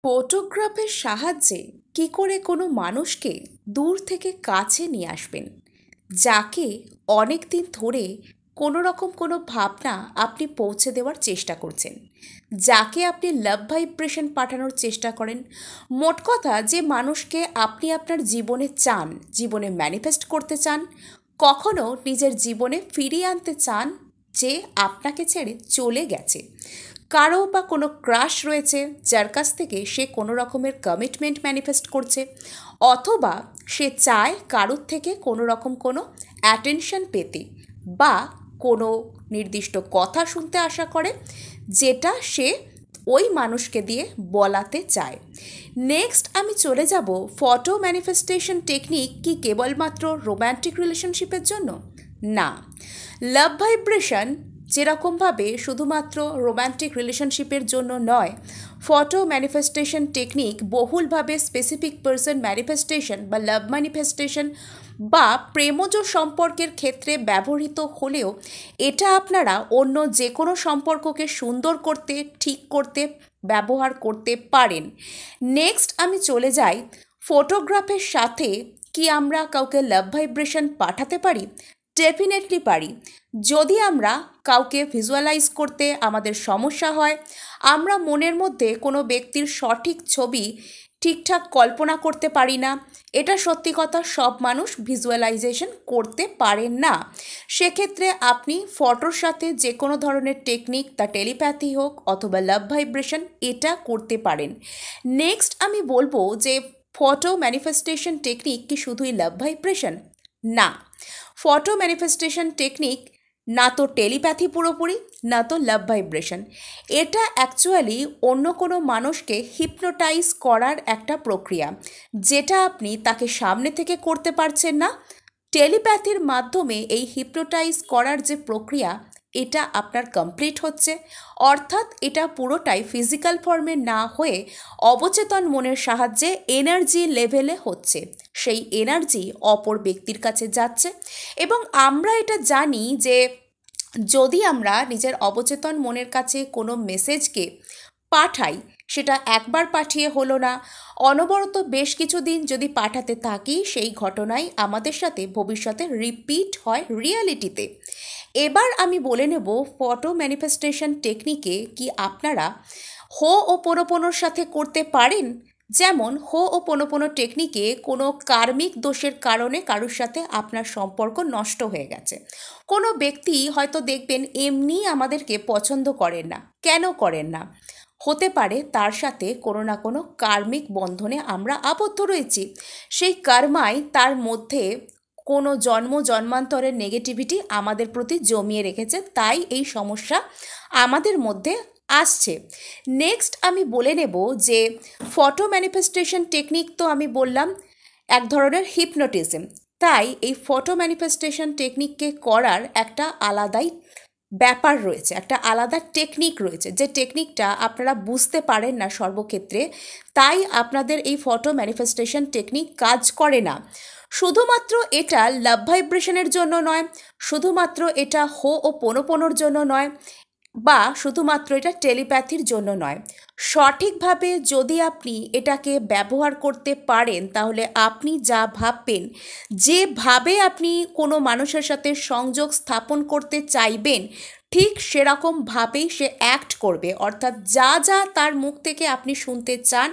ফটোগ্রাফের সাহায্যে কি করে কোনো মানুষকে দূর থেকে কাছে নিয়ে আসবেন, যাকে অনেক দিন ধরে কোনো রকম কোনো ভাবনা আপনি পৌঁছে দেওয়ার চেষ্টা করছেন, যাকে আপনি লাভ ভাইব্রেশন পাঠানোর চেষ্টা করেন। মোট কথা, যে মানুষকে আপনি আপনার জীবনে চান, জীবনে ম্যানিফেস্ট করতে চান, কখনো নিজের জীবনে ফিরিয়ে আনতে চান, যে আপনাকে ছেড়ে চলে গেছে। কারো বা কোনো ক্রাশ রয়েছে, যার কাছ থেকে সে কোনো রকমের কমিটমেন্ট ম্যানিফেস্ট করছে, অথবা সে চায় কারোর থেকে কোনো রকম কোনো অ্যাটেনশন পেতে, বা কোনো নির্দিষ্ট কথা শুনতে আশা করে, যেটা সে ওই মানুষকে দিয়ে বলাতে চায়। নেক্সট আমি চলে যাব, ফটো ম্যানিফেস্টেশন টেকনিক কি কেবলমাত্র রোম্যান্টিক রিলেশনশিপের জন্য? না, লাভ ভাইব্রেশন যেরকমভাবে শুধুমাত্র রোম্যান্টিক রিলেশনশিপের জন্য নয়, ফটো ম্যানিফেস্টেশন টেকনিক বহুলভাবে স্পেসিফিক পার্সন ম্যানিফেস্টেশন বা লাভ ম্যানিফেস্টেশন বা প্রেমজ সম্পর্কের ক্ষেত্রে ব্যবহৃত হলেও এটা আপনারা অন্য যে কোনো সম্পর্ককে সুন্দর করতে, ঠিক করতে ব্যবহার করতে পারেন। নেক্সট আমি চলে যাই, ফটোগ্রাফের সাথে কি আমরা কাউকে লাভ ভাইব্রেশন পাঠাতে পারি? ডেফিনেটলি পারি। যদি আমরা কাউকে ভিজুয়ালাইজ করতে আমাদের সমস্যা হয়, আমরা মনের মধ্যে কোনো ব্যক্তির সঠিক ছবি ঠিকঠাক কল্পনা করতে পারি না, এটা সত্যি কথা, সব মানুষ ভিজুয়ালাইজেশন করতে পারেন না। সেক্ষেত্রে আপনি ফটোর সাথে যে কোনো ধরনের টেকনিক, তা টেলিপ্যাথি হোক অথবা লাভ ভাইব্রেশন, এটা করতে পারেন। নেক্সট আমি বলবো যে ফটো ম্যানিফেস্টেশন টেকনিক কি শুধুই লাভ ভাইব্রেশন? না, ফটো ম্যানিফেস্টেশন টেকনিক না তো টেলিপ্যাথি পুরোপুরি, না তো লাভ ভাইব্রেশন। এটা অ্যাকচুয়ালি অন্য কোনো মানুষকে হিপনোটাইজ করার একটা প্রক্রিয়া, যেটা আপনি তাকে সামনে থেকে করতে পারছেন না। টেলিপ্যাথির মাধ্যমে এই হিপনোটাইজ করার যে প্রক্রিয়া, এটা আপনার কমপ্লিট হচ্ছে। অর্থাৎ এটা পুরোটাই ফিজিক্যাল ফর্মে না হয়ে অবচেতন মনের সাহায্যে এনার্জি লেভেলে হচ্ছে। সেই এনার্জি অপর ব্যক্তির কাছে যাচ্ছে, এবং আমরা এটা জানি যে যদি আমরা নিজের অবচেতন মনের কাছে কোনো মেসেজকে পাঠাই, সেটা একবার পাঠিয়ে হলো না, অনবরত বেশ কিছুদিন যদি পাঠাতে থাকি, সেই ঘটনাই আমাদের সাথে ভবিষ্যতে রিপিট হয় রিয়ালিটিতে। এবার আমি বলে নেব, ফটো ম্যানিফেস্টেশন টেকনিকে কি আপনারা হো ও পোনোপোনোর সাথে করতে পারেন। যেমন হো ও পোনোপোনো টেকনিকে কোনো কার্মিক দোষের কারণে কারোর সাথে আপনার সম্পর্ক নষ্ট হয়ে গেছে। কোনো ব্যক্তি হয়তো দেখবেন এমনি আমাদেরকে পছন্দ করেন না, কেন করেন না? হতে পারে তার সাথে কোনো না কোনো কার্মিক বন্ধনে আমরা আবদ্ধ রয়েছি, সেই কর্মাই তার মধ্যে কোনো জন্ম জন্মান্তরের নেগেটিভিটি আমাদের প্রতি জমিয়ে রেখেছে, তাই এই সমস্যা আমাদের মধ্যে আসছে। নেক্সট আমি বলে নেব যে ফটো ম্যানিফেস্টেশন টেকনিক তো আমি বললাম এক ধরনের হিপনোটিজম, তাই এই ফটো ম্যানিফেস্টেশন টেকনিককে করার একটা আলাদাই ব্যাপার রয়েছে, একটা আলাদা টেকনিক রয়েছে, যে টেকনিকটা আপনারা বুঝতে পারেন না সর্বক্ষেত্রে, তাই আপনাদের এই ফটো ম্যানিফেস্টেশন টেকনিক কাজ করে না। শুধুমাত্র এটা লাভ ভাইব্রেশনের জন্য নয়, শুধুমাত্র এটা হো ও পোনোপোনোর জন্য নয়, বা শুধুমাত্র এটা টেলিপ্যাথির জন্য নয়। সঠিকভাবে যদি আপনি এটাকে ব্যবহার করতে পারেন, তাহলে আপনি যা ভাববেন, যেভাবে আপনি কোনো মানুষের সাথে সংযোগ স্থাপন করতে চাইবেন, ঠিক সেরকমভাবেই সে অ্যাক্ট করবে। অর্থাৎ যা যা তার মুখ থেকে আপনি শুনতে চান,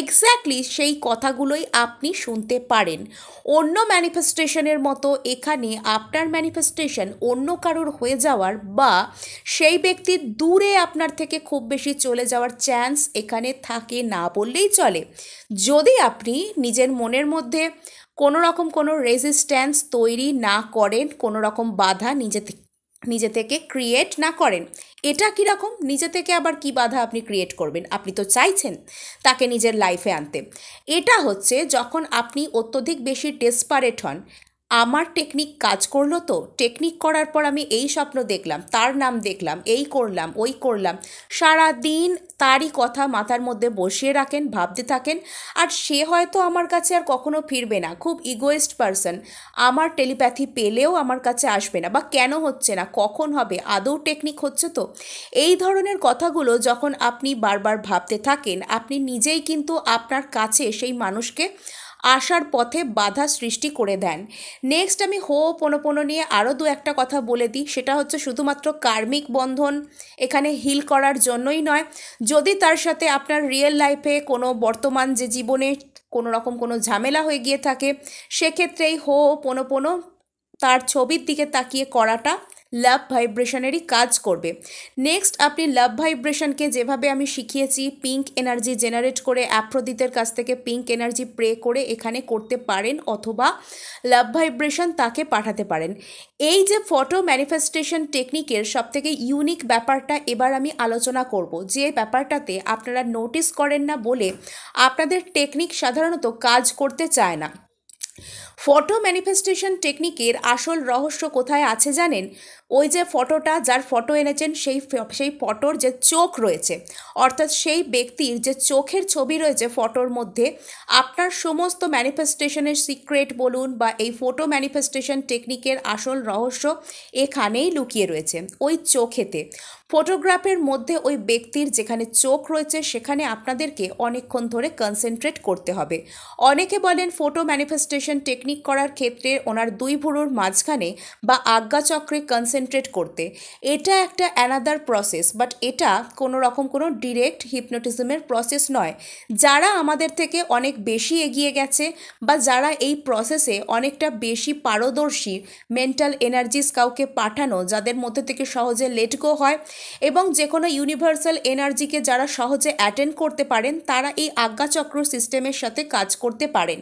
এক্স্যাক্টলি সেই কথাগুলোই আপনি শুনতে পারেন। অন্য ম্যানিফেস্টেশনের মতো এখানে আপনার ম্যানিফেস্টেশন অন্য কারোর হয়ে যাওয়ার বা সেই ব্যক্তির দূরে আপনার থেকে খুব বেশি চলে যাওয়ার চান্স এখানে থাকে না বললেই চলে। যদি আপনি নিজের মনের মধ্যে কোনো রকম কোনো রেজিস্ট্যান্স তৈরি না করেন, কোনো রকম বাধা নিজে থেকে ক্রিয়েট না করেন। এটা কীরকম? নিজে থেকে আবার কি বাধা আপনি ক্রিয়েট করবেন? আপনি তো চাইছেন তাকে নিজের লাইফে আনতে। এটা হচ্ছে যখন আপনি অত্যধিক বেশি ডেসপারেট হন, আমার টেকনিক কাজ করলো তো, টেকনিক করার পর আমি এই স্বপ্ন দেখলাম, তার নাম দেখলাম, এই করলাম, ওই করলাম, সারা দিন তারই কথা মাথার মধ্যে বসিয়ে রাখেন, ভাবতে থাকেন। আর সে হয়তো আমার কাছে আর কখনো ফিরবে না, খুব ইগোয়েস্ট পারসন, আমার টেলিপ্যাথি পেলেও আমার কাছে আসবে না, বা কেন হচ্ছে না, কখন হবে, আদৌ টেকনিক হচ্ছে তো। এই ধরনের কথাগুলো যখন আপনি বারবার ভাবতে থাকেন, আপনি নিজেই কিন্তু আপনার কাছে সেই মানুষকে আসার পথে বাধা সৃষ্টি করে দেন। নেক্সট আমি হোপোনোপোনো নিয়ে আরও দু একটা কথা বলে দিই। সেটা হচ্ছে শুধুমাত্র কার্মিক বন্ধন এখানে হিল করার জন্যই নয়, যদি তার সাথে আপনার রিয়েল লাইফে কোনো বর্তমান যে জীবনে কোনো রকম কোনো ঝামেলা হয়ে গিয়ে থাকে, সেক্ষেত্রে এই হোপোনোপোনো তার ছবির দিকে তাকিয়ে করাটা লাভ ভাইব্রেশনেরই কাজ করবে। নেক্সট আপনি লাভ ভাইব্রেশনকে যেভাবে আমি শিখিয়েছি, পিঙ্ক এনার্জি জেনারেট করে অ্যাফ্রোদিতের কাছ থেকে পিঙ্ক এনার্জি প্রে করে এখানে করতে পারেন, অথবা লাভ ভাইব্রেশন তাকে পাঠাতে পারেন। এই যে ফটো ম্যানিফেস্টেশন টেকনিকের সবথেকে ইউনিক ব্যাপারটা এবার আমি আলোচনা করব, যে ব্যাপারটাতে আপনারা নোটিস করেন না বলে আপনাদের টেকনিক সাধারণত কাজ করতে চায় না। ফটো ম্যানিফেস্টেশন টেকনিকের আসল রহস্য কোথায় আছে জানেন? ওই যে ফটোটা, যার ফটো এনেছেন, সেই ফটোর যে চোখ রয়েছে, অর্থাৎ সেই ব্যক্তির যে চোখের ছবি রয়েছে ফটোর মধ্যে, আপনার সমস্ত ম্যানিফেস্টেশনের সিক্রেট বলুন বা এই ফটো ম্যানিফেস্টেশন টেকনিকের আসল রহস্য এখানেই লুকিয়ে রয়েছে, ওই চোখেতে। ফটোগ্রাফের মধ্যে ওই ব্যক্তির যেখানে চোখ রয়েছে সেখানে আপনাদেরকে অনেকক্ষণ ধরে কনসেন্ট্রেট করতে হবে। অনেকে বলেন ফটো ম্যানিফেস্টেশন টেকনিক করার ক্ষেত্রে ওনার দুই ভুরুর মাঝখানে বা আজ্ঞাচক্রে কনসেন্ট্রেট করতে। এটা একটা অ্যানাদার প্রসেস, বাট এটা কোনো রকম কোনো ডিরেক্ট হিপনোটিজমের প্রসেস নয়। যারা আমাদের থেকে অনেক বেশি এগিয়ে গেছে বা যারা এই প্রসেসে অনেকটা বেশি পারদর্শী, মেন্টাল এনার্জিস কাউকে পাঠানো যাদের মধ্যে থেকে সহজে লেট গো হয়, এবং যে কোনো ইউনিভার্সাল এনার্জিকে যারা সহজে অ্যাটেন্ড করতে পারেন, তারা এই আজ্ঞাচক্র সিস্টেমের সাথে কাজ করতে পারেন।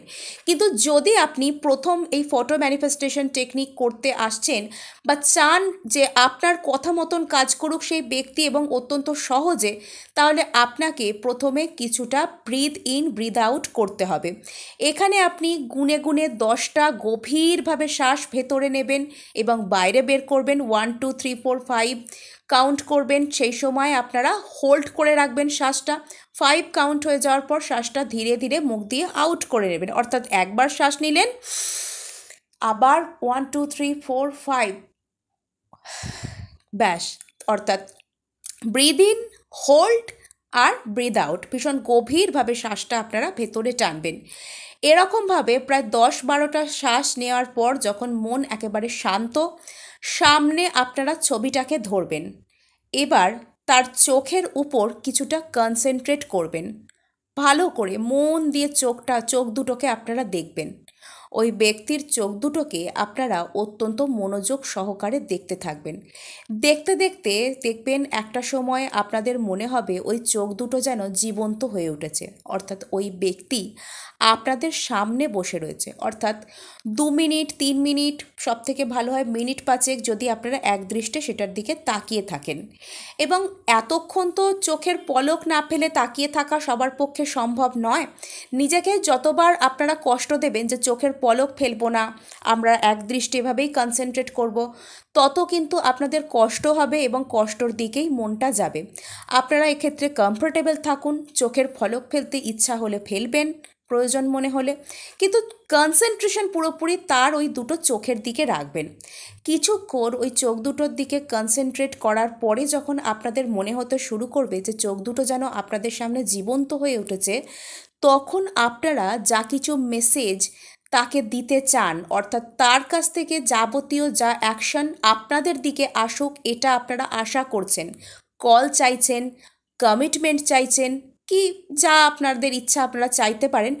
কিন্তু যদি আপনি প্রথম এই ফটো ম্যানিফেস্টেশন টেকনিক করতে আসছেন বা চান যে আপনার কথা মতন কাজ করুক সেই ব্যক্তি এবং অত্যন্ত সহজে, তাহলে আপনাকে প্রথমে কিছুটা ব্রিথ ইন ব্রিথ আউট করতে হবে। এখানে আপনি গুনে গুনে 10টা গভীরভাবে শ্বাস ভেতরে নেবেন এবং বাইরে বের করবেন, 1 2 3 4 5 কাউন্ট করবেন। সেই সময় আপনারা হোল্ড করে রাখবেন শ্বাসটা। 5 কাউন্ট হয়ে যাওয়ার পর শ্বাসটা ধীরে ধীরে মুখ দিয়ে আউট করে নেবেন, অর্থাৎ একবার শ্বাস নিলেন, আবার 1 2 3 4 5, ব্যাস। অর্থাৎ ব্রিদ ইন, হোল্ড আর ব্রিদ আউট, ভীষণ গভীরভাবে শ্বাসটা আপনারা ভেতরে টানবেন। এরকমভাবে প্রায় 10-12টা শ্বাস নেওয়ার পর যখন মন একেবারে শান্ত, সামনে আপনারা ছবিটাকে ধরবেন। এবার তার চোখের উপর কিছুটা কনসেন্ট্রেট করবেন, ভালো করে মন দিয়ে চোখ দুটোকে আপনারা দেখবেন। ওই ব্যক্তির চোখ দুটোকে আপনারা অত্যন্ত মনোযোগ সহকারে দেখতে থাকবেন। দেখতে দেখতে দেখবেন একটা সময় আপনাদের মনে হবে ওই চোখ দুটো যেন জীবন্ত হয়ে উঠেছে, অর্থাৎ ওই ব্যক্তি আপনাদের সামনে বসে রয়েছে। অর্থাৎ 2 মিনিট 3 মিনিট, সব থেকে ভালো হয় মিনিট 5 যদি আপনারা একদৃষ্টে সেটার দিকে তাকিয়ে থাকেন। এবং এতক্ষণ তো চোখের পলক না ফেলে তাকিয়ে থাকা সবার পক্ষে সম্ভব নয়। নিজেকে যতবার আপনারা কষ্ট দেবেন যে চোখের পলক ফেলবো না, আমরা একদৃষ্টে এভাবেই কনসেন্ট্রেট করব, তত কিন্তু আপনাদের কষ্ট হবে এবং কষ্টর দিকেই মনটা যাবে। আপনারা এক্ষেত্রে কমফোর্টেবল থাকুন, চোখের পলক ফেলতে ইচ্ছা হলে ফেলবেন প্রয়োজন মনে হলে, কিন্তু কনসেন্ট্রেশন পুরোপুরি তার ওই দুটো চোখের দিকে রাখবেন। কিছুক্ষণ ওই চোখ দুটোর দিকে কনসেন্ট্রেট করার পরে যখন আপনাদের মনে হতে শুরু করবে যে চোখ দুটো যেন আপনাদের সামনে জীবন্ত হয়ে উঠেছে, তখন আপনারা যা কিছু মেসেজ তাকে দিতে চান, অর্থাৎ তার কাছ থেকে যাবতীয় যা অ্যাকশন আপনাদের দিকে আসুক এটা আপনারা আশা করছেন, কল চাইছেন, কমিটমেন্ট চাইছেন, কি যা আপনাদের ইচ্ছা আপনারা চাইতে পারেন,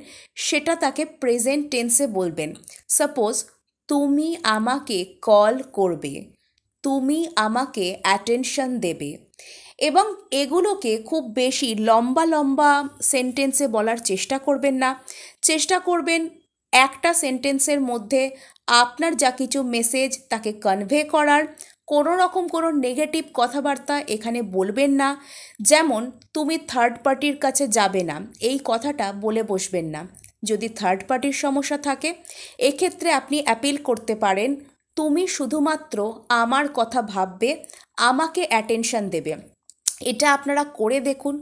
সেটা তাকে প্রেজেন্ট টেন্সে বলবেন। সাপোজ, তুমি আমাকে কল করবে, তুমি আমাকে অ্যাটেনশন দেবে। এবং এগুলোকে খুব বেশি লম্বা লম্বা সেন্টেন্সে বলার চেষ্টা করবেন না। চেষ্টা করবেন একটা সেন্টেন্সের মধ্যে আপনার যা কিছু মেসেজ তাকে কনভে করার। কোনো রকম কোনো নেগেটিভ কথাবার্তা এখানে বলবেন না। যেমন, তুমি থার্ড পার্টির কাছে যাবে না, এই কথাটা বলে বসবেন না। যদি থার্ড পার্টির সমস্যা থাকে এক্ষেত্রে আপনি অ্যাপিল করতে পারেন, তুমি শুধুমাত্র আমার কথা ভাববে, আমাকে অ্যাটেনশন দেবে। এটা আপনারা করে দেখুন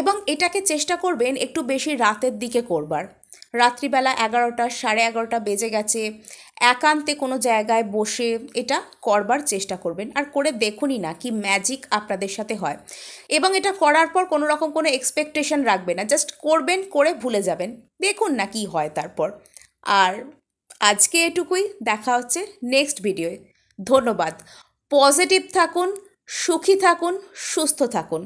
এবং এটাকে চেষ্টা করবেন একটু বেশি রাতের দিকে করবার। রাত্রিবেলা 11টা 11:30 বেজে গেছে, একান্তে কোনো জায়গায় বসে এটা করবার চেষ্টা করবেন আর করে দেখুনই না কি ম্যাজিক আপনাদের সাথে হয়। এবং এটা করার পর কোনো রকম কোনো এক্সপেকটেশন রাখবেন না, জাস্ট করবেন, করে ভুলে যাবেন, দেখুন না কি হয় তারপর। আর আজকে এটুকুই, দেখা হচ্ছে নেক্সট ভিডিওয়ে। ধন্যবাদ। পজিটিভ থাকুন, সুখী থাকুন, সুস্থ থাকুন।